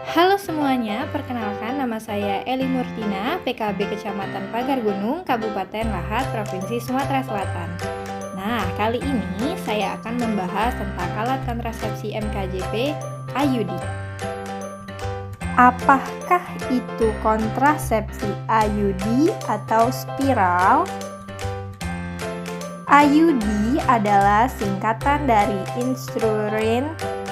Halo semuanya, perkenalkan nama saya Eli Murtina, PKB Kecamatan Pagar Gunung, Kabupaten Lahat, Provinsi Sumatera Selatan. Nah, kali ini saya akan membahas tentang alat kontrasepsi MKJP IUD. Apakah itu kontrasepsi IUD atau spiral? IUD adalah singkatan dari insulin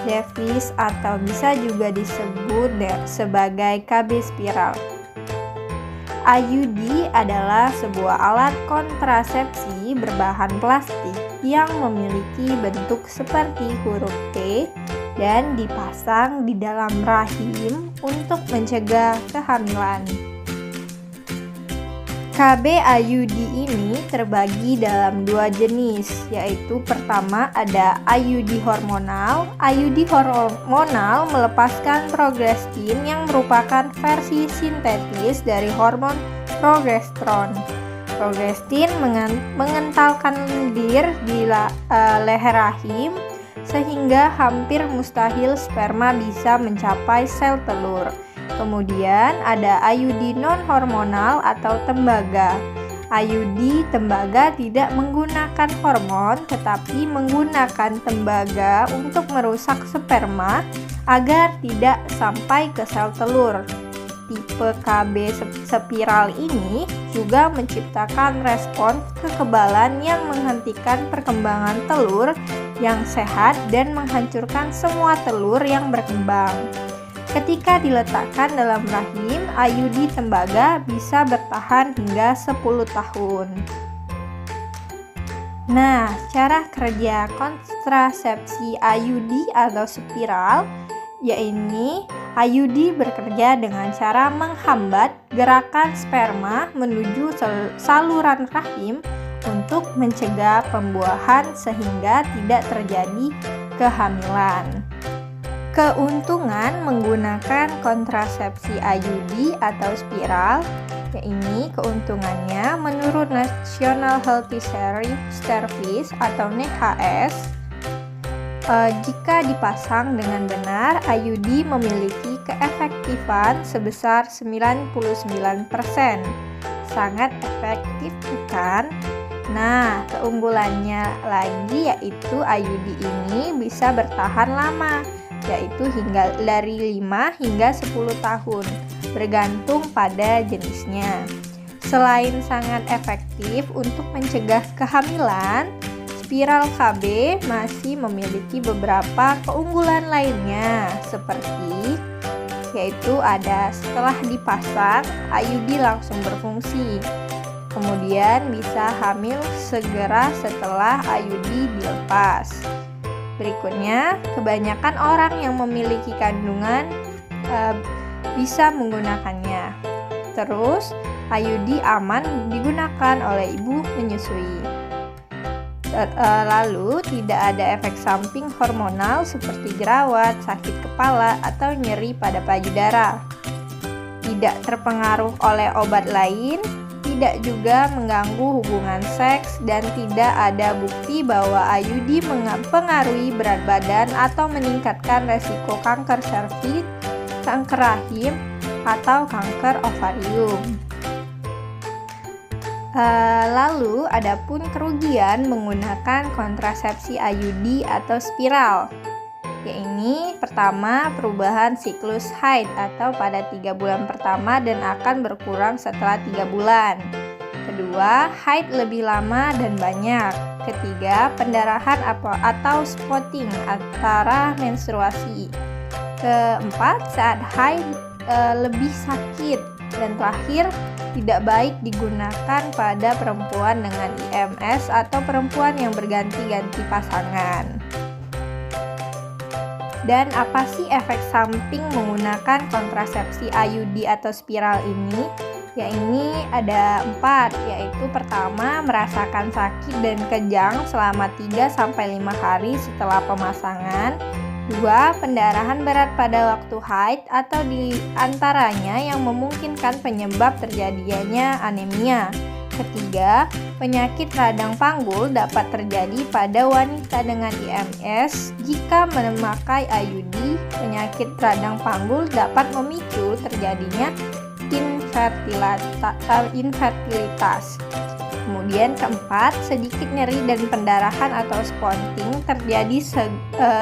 device atau bisa juga disebut sebagai KB spiral. IUD adalah sebuah alat kontrasepsi berbahan plastik yang memiliki bentuk seperti huruf T dan dipasang di dalam rahim untuk mencegah kehamilan. KB IUD ini terbagi dalam dua jenis, yaitu pertama ada IUD hormonal. IUD hormonal melepaskan progestin yang merupakan versi sintetis dari hormon progesteron. Progestin mengentalkan lendir di leher rahim sehingga hampir mustahil sperma bisa mencapai sel telur. Kemudian ada IUD non-hormonal atau tembaga. IUD tembaga tidak menggunakan hormon tetapi menggunakan tembaga untuk merusak sperma agar tidak sampai ke sel telur. Tipe KB spiral ini juga menciptakan respons kekebalan yang menghentikan perkembangan telur yang sehat dan menghancurkan semua telur yang berkembang. Ketika diletakkan dalam rahim, IUD tembaga bisa bertahan hingga 10 tahun. Nah, cara kerja kontrasepsi IUD atau spiral, yaitu IUD bekerja dengan cara menghambat gerakan sperma menuju saluran rahim untuk mencegah pembuahan sehingga tidak terjadi kehamilan. Keuntungan menggunakan kontrasepsi IUD atau spiral, yaitu keuntungannya menurut National Health Service atau NHS, jika dipasang dengan benar, IUD memiliki keefektifan sebesar 99%. Sangat efektif, bukan? Nah, keunggulannya lagi yaitu IUD ini bisa bertahan lama, yaitu hingga dari 5 hingga 10 tahun, bergantung pada jenisnya. Selain sangat efektif untuk mencegah kehamilan, spiral KB masih memiliki beberapa keunggulan lainnya, seperti yaitu ada setelah dipasang, IUD langsung berfungsi. Kemudian bisa hamil segera setelah IUD dilepas. Berikutnya, kebanyakan orang yang memiliki kandungan bisa menggunakannya. Terus, IUD aman digunakan oleh ibu menyusui. Lalu, tidak ada efek samping hormonal seperti jerawat, sakit kepala, atau nyeri pada payudara. Tidak terpengaruh oleh obat lain, tidak juga mengganggu hubungan seks, dan tidak ada bukti bahwa IUD mempengaruhi berat badan atau meningkatkan resiko kanker serviks, kanker rahim, atau kanker ovarium. Lalu, adapun kerugian menggunakan kontrasepsi IUD atau spiral, yaitu pertama, perubahan siklus haid atau pada 3 bulan pertama dan akan berkurang setelah 3 bulan. Kedua, haid lebih lama dan banyak. Ketiga, pendarahan atau spotting antara menstruasi. Keempat, saat haid lebih sakit. Dan terakhir, tidak baik digunakan pada perempuan dengan IMS atau perempuan yang berganti-ganti pasangan. Dan apa sih efek samping menggunakan kontrasepsi IUD atau spiral ini? Yaitu ada 4, yaitu pertama, merasakan sakit dan kejang selama 3-5 hari setelah pemasangan. 2. Pendarahan berat pada waktu haid atau di antaranya yang memungkinkan penyebab terjadinya anemia. Ketiga, penyakit radang panggul dapat terjadi pada wanita dengan IMS. Jika memakai IUD, penyakit radang panggul dapat memicu terjadinya infertilitas. Kemudian keempat, sedikit nyeri dan pendarahan atau spotting terjadi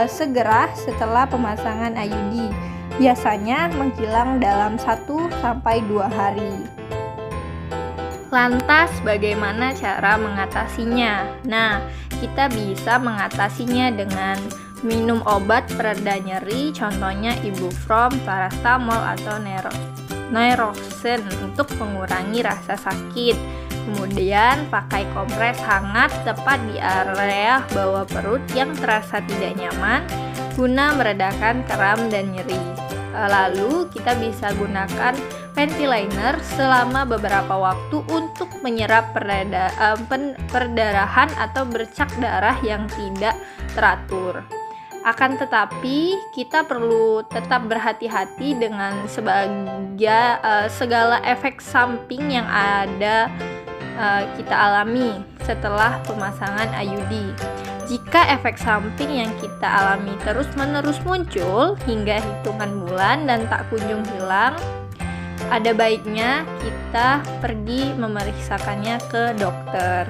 segera setelah pemasangan IUD. Biasanya menghilang dalam 1-2 hari. Lantas bagaimana cara mengatasinya? Nah, kita bisa mengatasinya dengan minum obat pereda nyeri, contohnya ibuprofen, paracetamol, atau naproxen untuk mengurangi rasa sakit. Kemudian pakai kompres hangat tepat di area bawah perut yang terasa tidak nyaman guna meredakan kram dan nyeri. Lalu kita bisa gunakan ventilator selama beberapa waktu untuk menyerap perdarahan atau bercak darah yang tidak teratur. Akan tetapi kita perlu tetap berhati-hati dengan segala efek samping yang ada kita alami setelah pemasangan IUD. Jika efek samping yang kita alami terus-menerus muncul hingga hitungan bulan dan tak kunjung hilang, ada baiknya kita pergi memeriksakannya ke dokter.